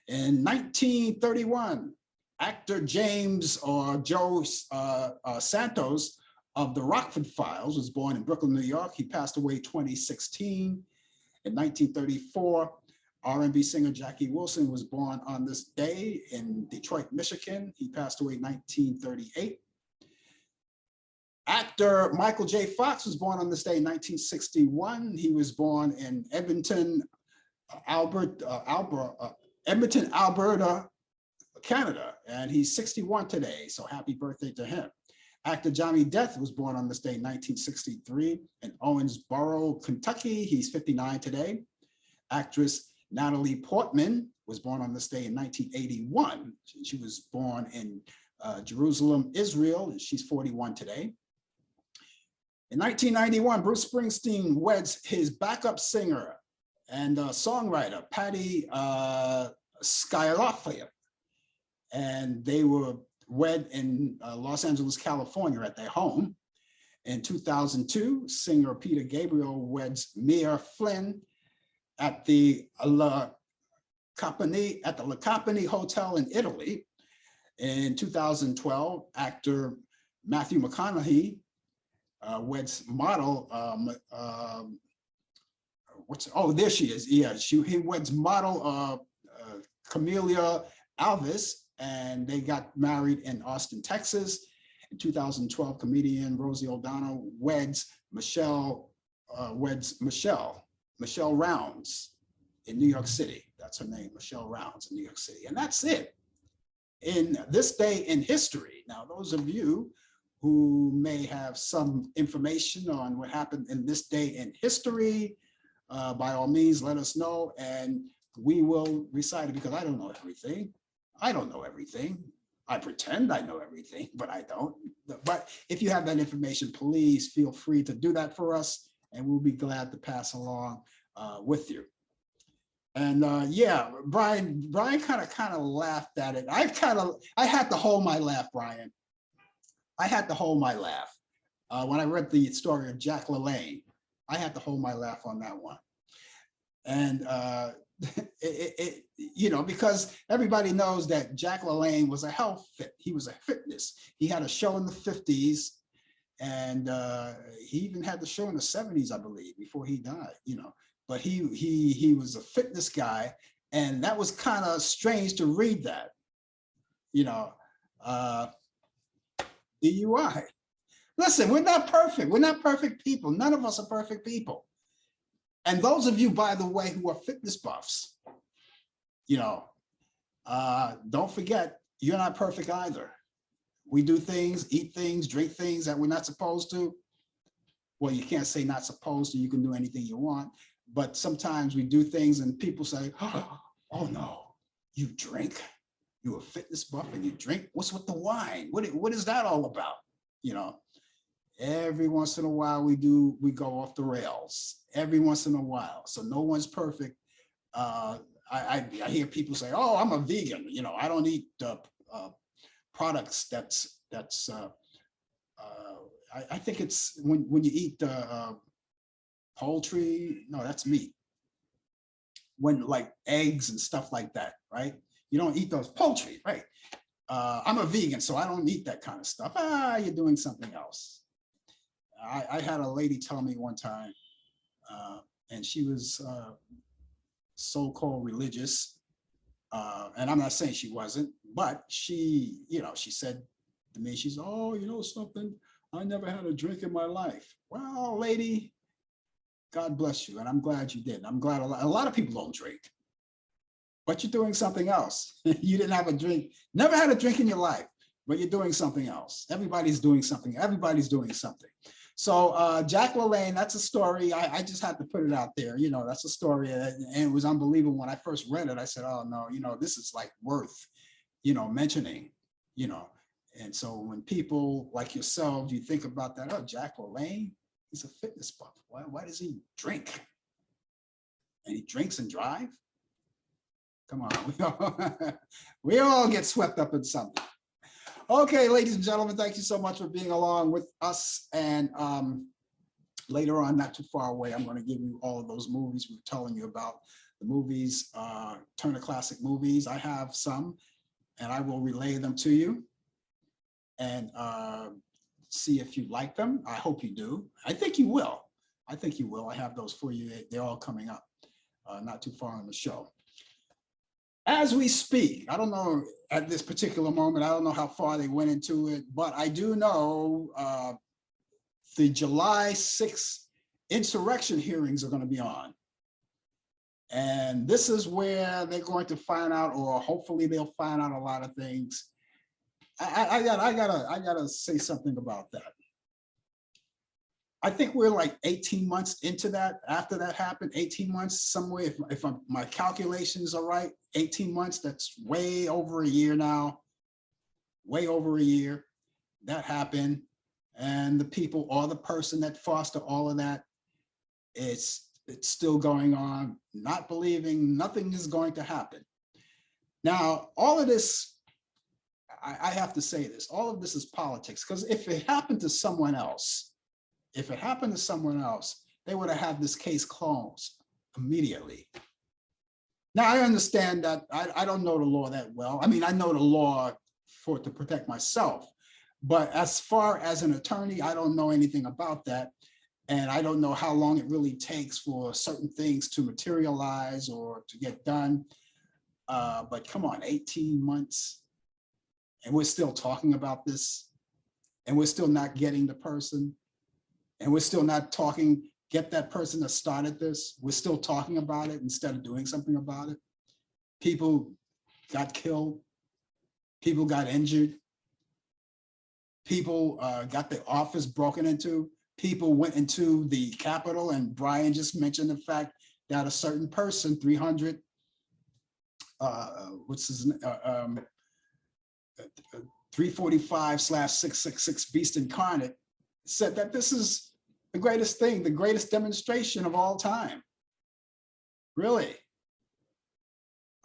In 1931, actor James or Joe Santos of the Rockford Files was born in Brooklyn, New York. He passed away 2016. In 1934, R&B singer Jackie Wilson was born on this day in Detroit, Michigan. He passed away in 1938. Actor Michael J. Fox was born on this day in 1961. He was born in Edmonton, Alberta, Canada, and he's 61 today, so happy birthday to him. Actor Johnny Depp was born on this day in 1963 in Owensboro, Kentucky. He's 59 today. Actress Natalie Portman was born on this day in 1981. She was born in Jerusalem, Israel, and she's 41 today. In 1991, Bruce Springsteen weds his backup singer and songwriter, Patty Skyloffler, and they were wed in Los Angeles, California at their home. In 2002, singer Peter Gabriel weds Mia Flynn at the La Compagnie Hotel in Italy. In 2012, actor Matthew McConaughey weds model, there she is. Yeah, he weds model Camelia Alvis, and they got married in Austin, Texas. In 2012, comedian Rosie O'Donnell weds Michelle Rounds in New York City. That's her name, Michelle Rounds in New York City. And that's it in this day in history. Now, those of you who may have some information on what happened in this day in history, by all means, let us know, and we will recite it, because I don't know everything. I don't know everything. I pretend I know everything, but I don't. But if you have that information, please feel free to do that for us, and we'll be glad to pass along with you. And yeah, Brian kind of laughed at it. I had to hold my laugh, Brian. I had to hold my laugh. When I read the story of Jack Lalanne, I had to hold my laugh on that one. And you know, because everybody knows that Jack Lalanne was a health fit. He was a fitness. He had a show in the 50s, and he even had the show in the 70s, I believe, before he died, you know. But he was a fitness guy, and that was kind of strange to read that, you know, DUI. Listen, we're not perfect. We're not perfect people. None of us are perfect people. And those of you, by the way, who are fitness buffs, you know, don't forget, you're not perfect either. We do things, eat things, drink things that we're not supposed to. Well, you can't say not supposed to, you can do anything you want. But sometimes we do things and people say, oh no, you drink? You're a fitness buff and you drink? What's with the wine? What is that all about? You know, every once in a while we go off the rails, every once in a while. So no one's perfect. I hear people say, oh, I'm a vegan. You know, I don't eat products I think it's when you eat poultry, no, that's meat. When like eggs and stuff like that, right? You don't eat those poultry, right? I'm a vegan, so I don't eat that kind of stuff. You're doing something else. I had a lady tell me one time, and she was so-called religious, and I'm not saying she wasn't, but she, you know, she said to me, she's, oh, you know something, I never had a drink in my life. Well, lady, God bless you, and I'm glad you did. I'm glad a lot of people don't drink, but you're doing something else. You didn't have a drink, never had a drink in your life, but you're doing something else. Everybody's doing something. Everybody's doing something. So Jack Lalanne, that's a story. I just had to put it out there. You know, that's a story, and it was unbelievable. When I first read it, I said, oh no, you know, this is like worth, you know, mentioning, you know. And so when people like yourself, you think about that, oh, Jack Lalanne, he's a fitness buff. Why does he drink? And he drinks and drive? Come on, we all get swept up in something. Okay, ladies and gentlemen, thank you so much for being along with us. And later on, not too far away, I'm going to give you all of those movies we were telling you about. The movies, Turner Classic Movies. I have some, and I will relay them to you and see if you like them. I hope you do. I think you will. I think you will. I have those for you. They're all coming up not too far on the show. As we speak, I don't know at this particular moment, I don't know how far they went into it, but I do know the July 6th insurrection hearings are going to be on. And this is where they're going to find out, or hopefully they'll find out a lot of things. I gotta say something about that. I think we're like 18 months into that. After that happened, 18 months somewhere, if my calculations are right, 18 months, that's way over a year now, way over a year. That happened. And the people or the person that fostered all of that, it's still going on, not believing nothing is going to happen. Now, all of this, I have to say this, all of this is politics, because if it happened to someone else, they would have had this case closed immediately. Now, I understand that I don't know the law that well. I mean, I know the law to protect myself, but as far as an attorney, I don't know anything about that. And I don't know how long it really takes for certain things to materialize or to get done. But come on, 18 months, and we're still talking about this, and we're still not getting the person. And we're still not talking, get that person that started this. We're still talking about it instead of doing something about it. People got killed. People got injured. People got the office broken into. People went into the Capitol, and Brian just mentioned the fact that a certain person, 300, what's his name, 345/666 Beast Incarnate, said that this is the greatest thing, the greatest demonstration of all time. Really.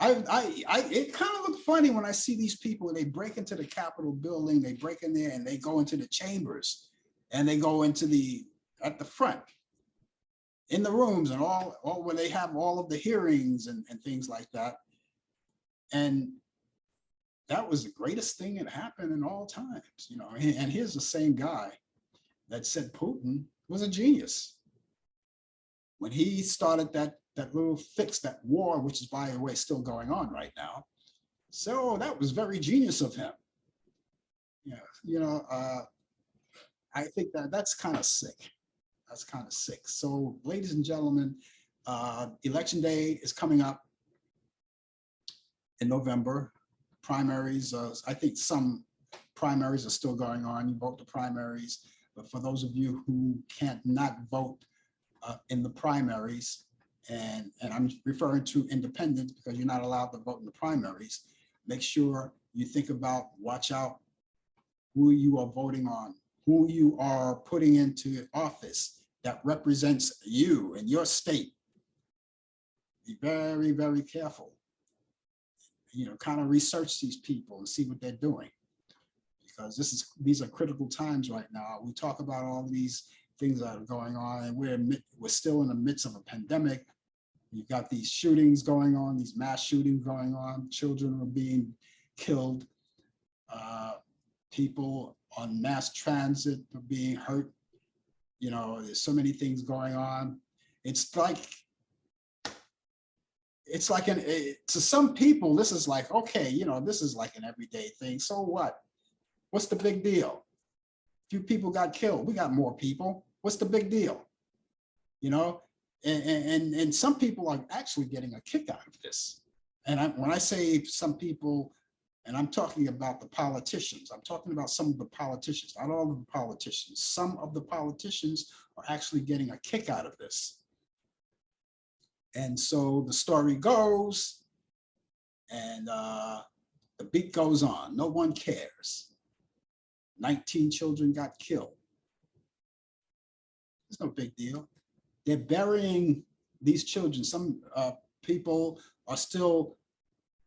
It kind of looked funny when I see these people and they break into the Capitol building, they break in there and they go into the chambers and they go into at the front in the rooms and all where they have all of the hearings and things like that. And that was the greatest thing that happened in all times, you know. And here's the same guy that said Putin was a genius when he started that little fix, that war, which is, by the way, still going on right now. So that was very genius of him. Yeah, you know, I think that's kind of sick. That's kind of sick. So, ladies and gentlemen, election day is coming up in November. Primaries, I think some primaries are still going on. You vote the primaries, but for those of you who can't not vote in the primaries, and I'm referring to independents because you're not allowed to vote in the primaries, make sure you think about, watch out who you are voting on, who you are putting into office that represents you and your state. Be very, very careful. You know, kind of research these people and see what they're doing, because these are critical times right now. We talk about all of these things that are going on, and we're still in the midst of a pandemic. You've got these shootings going on, these mass shootings going on. Children are being killed. People on mass transit are being hurt. You know, there's so many things going on. It's like to some people, this is like, okay, you know, this is like an everyday thing. So what? What's the big deal? A few people got killed. We got more people. What's the big deal? You know, and some people are actually getting a kick out of this. And when I say some people, and I'm talking about the politicians, I'm talking about some of the politicians, not all of the politicians. Some of the politicians are actually getting a kick out of this. And so the story goes, and the beat goes on. No one cares. 19 children got killed. It's no big deal. They're burying these children. Some people are still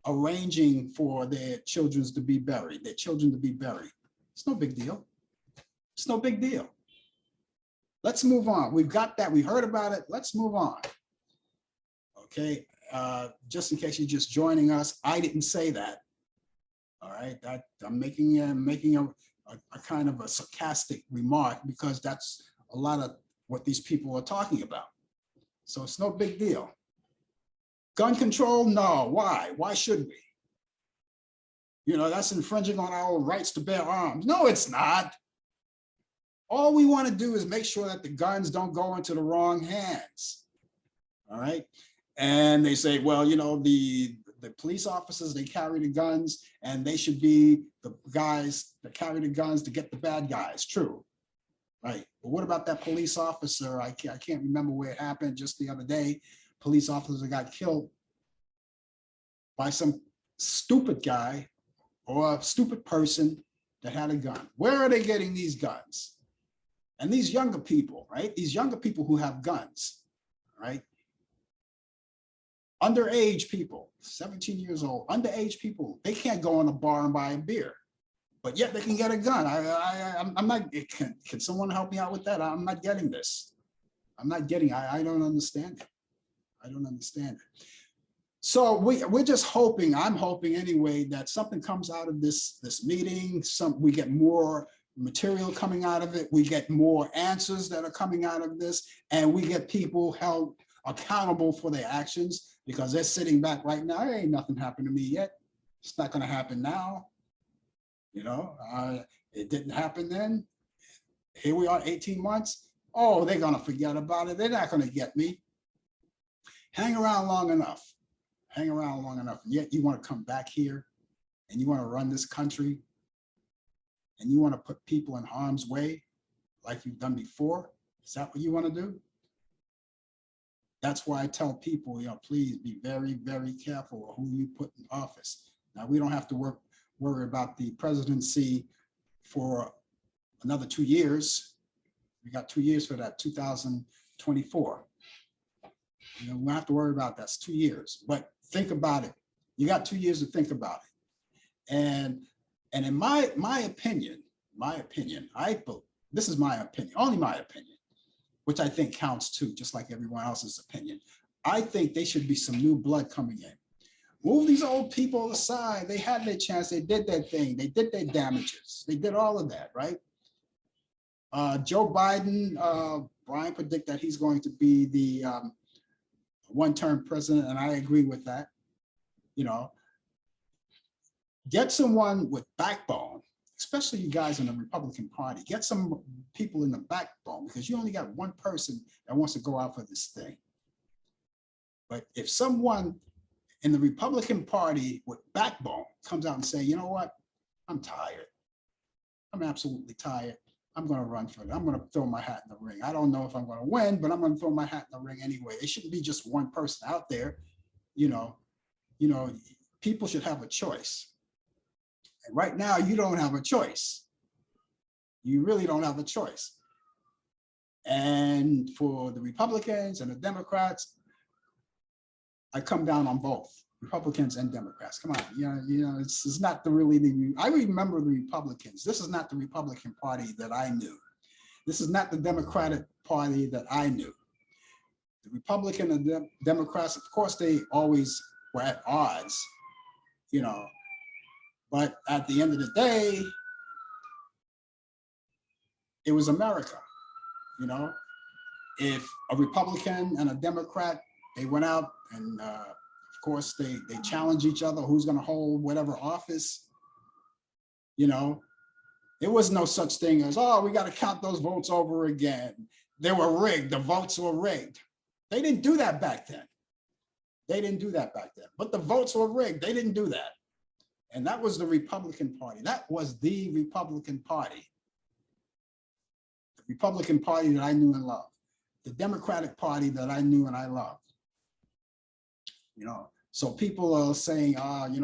arranging for their children to be buried. It's no big deal. It's no big deal. Let's move on. We've got that. We heard about it. Let's move on. Okay, just in case you're just joining us, I didn't say that. All right, I'm making a kind of a sarcastic remark because that's a lot of what these people are talking about. So it's no big deal. Gun control? No. Why? Why should we? You know, that's infringing on our rights to bear arms. No, it's not. All we want to do is make sure that the guns don't go into the wrong hands. All right. And they say, well, you know, the police officers, they carry the guns and they should be the guys that carry the guns to get the bad guys. True. Right. But what about that police officer? I can't remember where it happened just the other day. Police officer got killed by some stupid guy or a stupid person that had a gun. Where are they getting these guns? And these younger people, right? These younger people who have guns, right? Underage people, 17 years old, underage people, they can't go in a bar and buy a beer, but yet they can get a gun. I'm not, can someone help me out with that? I'm not getting this. I'm not getting, I don't understand it. I don't understand it. So we're just hoping, I'm hoping anyway, that something comes out of this meeting. We get more material coming out of it. We get more answers that are coming out of this, and we get people held accountable for their actions, because they're sitting back right now. There ain't nothing happened to me yet. It's not going to happen now. You know, it didn't happen then. Here we are, 18 months. Oh, they're going to forget about it. They're not going to get me. Hang around long enough. Hang around long enough. And yet you want to come back here and you want to run this country. and you want to put people in harm's way like you've done before? Is that what you want to do? That's why I tell people, please be very, very careful of who you put in office. Now, we don't have to worry about the presidency for another 2 years. We got 2 years for that, 2024. We don't have to worry about that. That's 2 years. But think about it. You got 2 years to think about it. And in my opinion, this is my opinion, only my opinion, which I think counts too, just like everyone else's opinion. I think there should be some new blood coming in. Move these old people aside. They had their chance. They did their thing. They did their damages. They did all of that, right? Joe Biden, Brian predict that he's going to be the one-term president, and I agree with that. Get someone with backbone, especially you guys in the Republican Party. Get some people in the backbone, because you only got one person that wants to go out for this thing. But if someone in the Republican Party with backbone comes out and say, you know what, I'm tired. I'm absolutely tired. I'm going to run for it. I'm going to throw my hat in the ring. I don't know if I'm going to win, but I'm going to throw my hat in the ring anyway. It shouldn't be just one person out there. People should have a choice. And right now, you don't have a choice. You really don't have a choice. And for the Republicans and the Democrats, I come down on both, Republicans and Democrats. Come on, it's not I remember the Republicans. This is not the Republican Party that I knew. This is not the Democratic Party that I knew. The Republican and the Democrats, of course, they always were at odds, but at the end of the day, it was America. If a Republican and a Democrat, they went out and of course they challenge each other, who's going to hold whatever office. There was no such thing as, oh, we got to count those votes over again. They were rigged. The votes were rigged. They didn't do that back then. But the votes were rigged. They didn't do that. And that was the Republican Party. That was the Republican Party. The Republican Party that I knew and loved. The Democratic Party that I knew and I loved. So people are saying,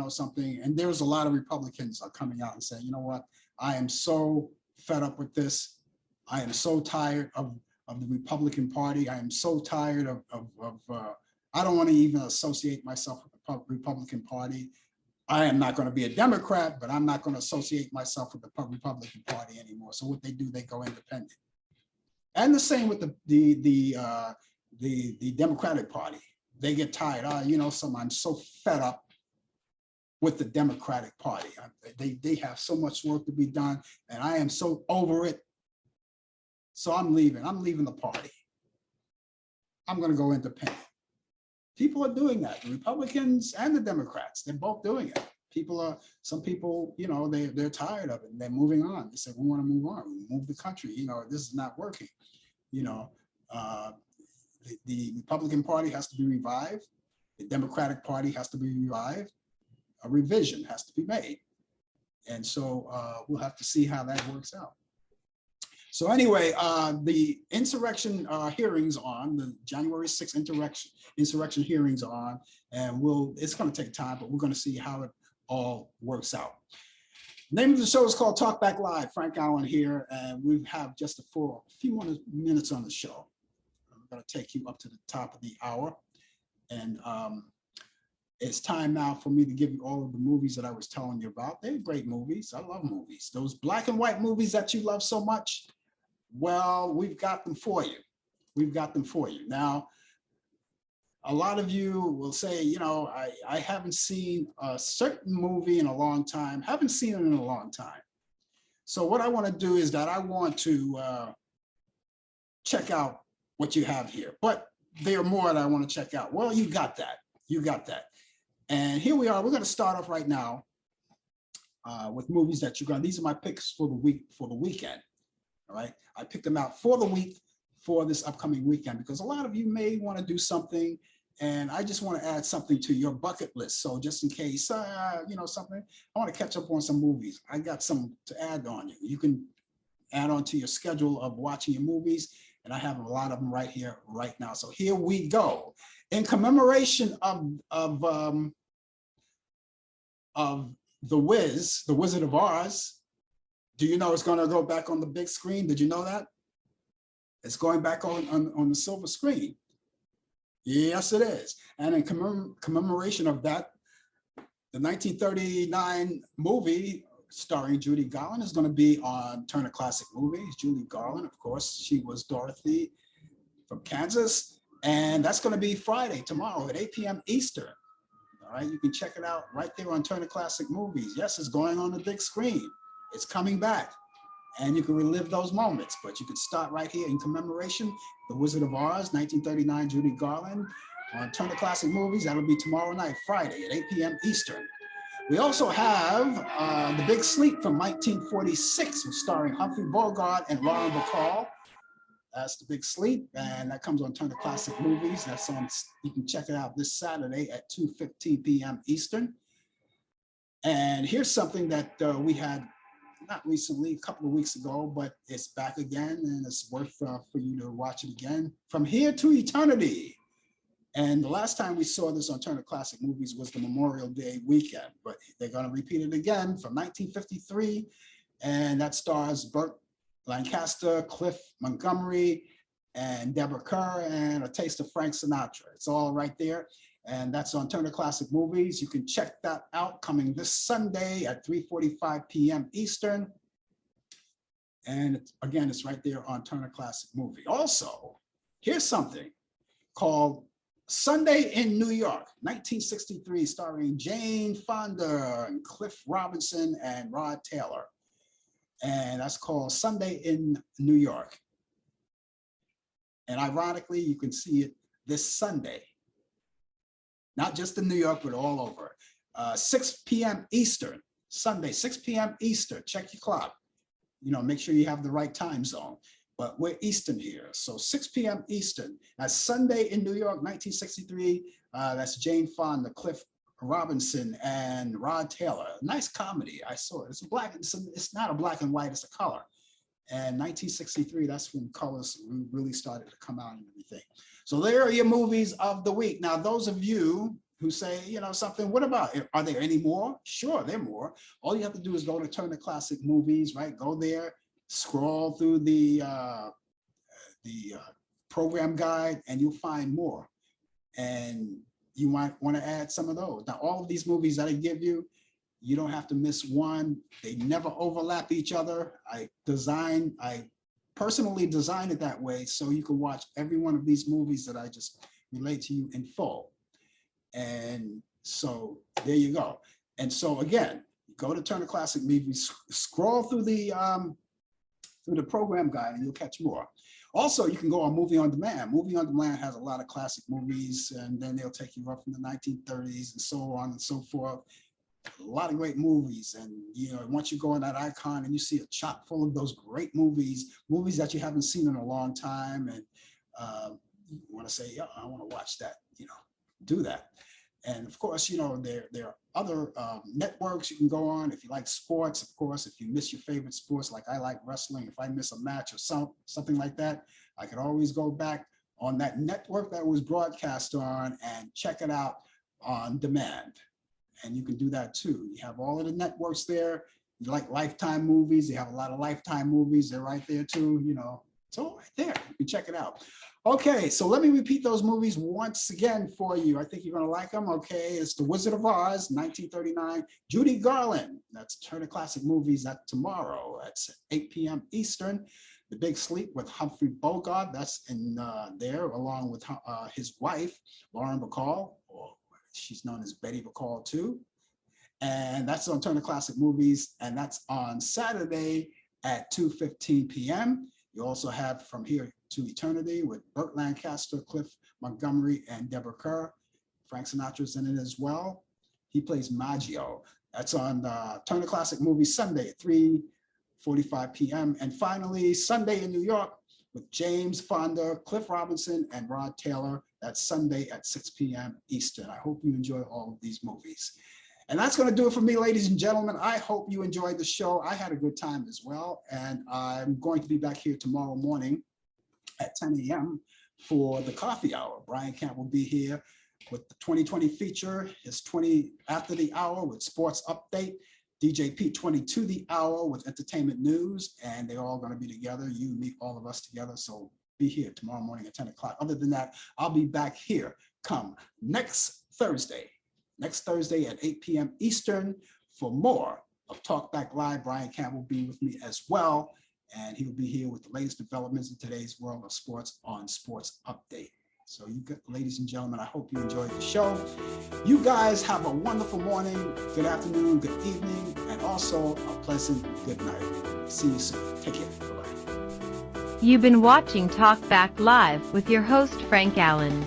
something, and there's a lot of Republicans are coming out and saying, you know what, I am so fed up with this. I am so tired of the Republican Party. I am so tired of I don't want to even associate myself with the Republican Party. I am not going to be a Democrat, but I'm not going to associate myself with the Republican Party anymore. So what they do, they go independent. And the same with the Democratic Party. They get tired. I'm so fed up with the Democratic Party. They have so much work to be done, and I am so over it. So I'm leaving. I'm leaving the party. I'm going to go independent. People are doing that. The Republicans and the Democrats, they're both doing it. Some people, they're tired of it and they're moving on. They say, we want to move on. We move the country. This is not working. The Republican Party has to be revived. The Democratic Party has to be revived. A revision has to be made. And so we'll have to see how that works out. So anyway, the insurrection hearings on, the January 6th insurrection hearings on, and it's going to take time, but we're going to see how it all works out. The name of the show is called Talk Back Live. Frank Allan here, and we have just a few more minutes on the show. I'm going to take you up to the top of the hour, and it's time now for me to give you all of the movies that I was telling you about. They're great movies. I love movies. Those black and white movies that you love so much, well, we've got them for you. We've got them for you. Now, a lot of you will say, I haven't seen a certain movie in a long time, haven't seen it in a long time. So what I want to do is that I want to check out what you have here, but there are more that I want to check out. Well, you got that. You got that. And here we are. We're going to start off right now with movies that you're going to, these are my picks for the weekend. All right. I picked them out for the week, for this upcoming weekend, because a lot of you may want to do something And I just want to add something to your bucket list. So just in case, something, I want to catch up on some movies. I got some to add on you. You can add on to your schedule of watching your movies. And I have a lot of them right here, right now. So here we go. In commemoration of The Wiz, The Wizard of Oz, do you know it's going to go back on the big screen? Did you know that? It's going back on the silver screen. Yes, it is. And in commemoration of that, the 1939 movie starring Judy Garland is going to be on Turner Classic Movies. Judy Garland, of course, she was Dorothy from Kansas. And that's going to be Friday, tomorrow at 8 p.m. Eastern. All right, you can check it out right there on Turner Classic Movies. Yes, it's going on the big screen. It's coming back. And you can relive those moments, but you can start right here in commemoration. The Wizard of Oz, 1939, Judy Garland on Turner Classic Movies. That'll be tomorrow night, Friday at 8 p.m. Eastern. We also have The Big Sleep from 1946, starring Humphrey Bogart and Lauren Bacall. That's The Big Sleep, and that comes on Turner Classic Movies. That's on. You can check it out this Saturday at 2:15 p.m. Eastern. And here's something that we had not recently, a couple of weeks ago, but it's back again, and it's worth for you to watch it again. From Here to Eternity. And the last time we saw this on Turner Classic Movies was the Memorial Day weekend, but they're going to repeat it again from 1953, and that stars Burt Lancaster, Cliff Montgomery, and Deborah Kerr, and a taste of Frank Sinatra. It's all right there, and that's on Turner Classic Movies. You can check that out coming this Sunday at 3:45 p.m. Eastern. And again, it's right there on Turner Classic Movie. Also, here's something called Sunday in New York, 1963, starring Jane Fonda and Cliff Robinson and Rod Taylor. And that's called Sunday in New York. And ironically, you can see it this Sunday. Not just in New York, but all over. 6 p.m. Eastern, Sunday, 6 p.m. Eastern. Check your clock. Make sure you have the right time zone. But we're Eastern here. So 6 p.m. Eastern. That's Sunday in New York, 1963. That's Jane Fonda, Cliff Robinson, and Rod Taylor. Nice comedy. I saw it. It's not a black and white, it's a color. And 1963, that's when colors really started to come out and everything. So there are your movies of the week. Now, those of you who say, something, what about, are there any more? Sure, there are more. All you have to do is go to Turner Classic Movies, right? Go there, scroll through the program guide, and you'll find more. And you might want to add some of those. Now, all of these movies that I give you, you don't have to miss one. They never overlap each other. I personally designed it that way so you can watch every one of these movies that I just relate to you in full. And so there you go. And so again, go to Turner Classic Movies, scroll through the program guide, and you'll catch more. Also, you can go on Movie on Demand. Movie on Demand has a lot of classic movies, and then they'll take you up from the 1930s and so on and so forth. A lot of great movies. And, once you go on that icon and you see a chock full of those great movies that you haven't seen in a long time, and you want to say, yeah, I want to watch that, do that. And of course, there are other networks you can go on. If you like sports, of course, if you miss your favorite sports, like I like wrestling, if I miss a match or something like that, I can always go back on that network that was broadcast on and check it out on demand. And you can do that too. You have all of the networks there. You like Lifetime movies, they have a lot of Lifetime movies. They're right there too, it's all right there. You can check it out. Okay, so let me repeat those movies once again for you. I think you're going to like them. Okay, it's The Wizard of Oz, 1939. Judy Garland, that's Turner Classic Movies. That's tomorrow. That's 8 p.m. Eastern. The Big Sleep with Humphrey Bogart. That's in there, along with his wife, Lauren Bacall, or she's known as Betty Bacall too. And that's on Turner Classic Movies, and that's on Saturday at 2:15 p.m. You also have From Here to Eternity with Burt Lancaster, Cliff Montgomery, and Deborah Kerr. Frank Sinatra's in it as well. He plays Maggio. That's on Turner Classic Movies Sunday at 3:45 p.m. And finally, Sunday in New York with James Fonda, Cliff Robinson, and Rod Taylor. That's Sunday at 6 p.m. Eastern. I hope you enjoy all of these movies. And that's going to do it for me, ladies and gentlemen. I hope you enjoyed the show. I had a good time as well. And I'm going to be back here tomorrow morning at 10 a.m. for the coffee hour. Brian Camp will be here with the 2020 feature, his 20 after the hour with sports update, DJ Pete 22 the hour with entertainment news, and they're all going to be together. You, me, all of us together. So be here tomorrow morning at 10 o'clock. Other than that, I'll be back here come next Thursday at 8 p.m. Eastern for more of Talk Back Live. Brian Camp will be with me as well, and he will be here with the latest developments in today's world of sports on Sports Update. So you got, ladies and gentlemen, I hope you enjoyed the show. You guys have a wonderful morning, good afternoon, good evening, and also a pleasant good night. See you soon. Take care. Bye-bye. You've been watching Talk Back Live with your host Frank Allan.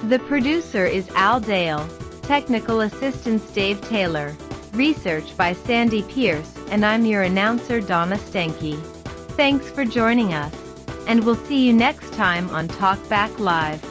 The producer is Al Dale. Technical assistance Dave Taylor. Research by Sandy Pierce, and I'm your announcer Donna Stenke. Thanks for joining us, and we'll see you next time on Talk Back Live.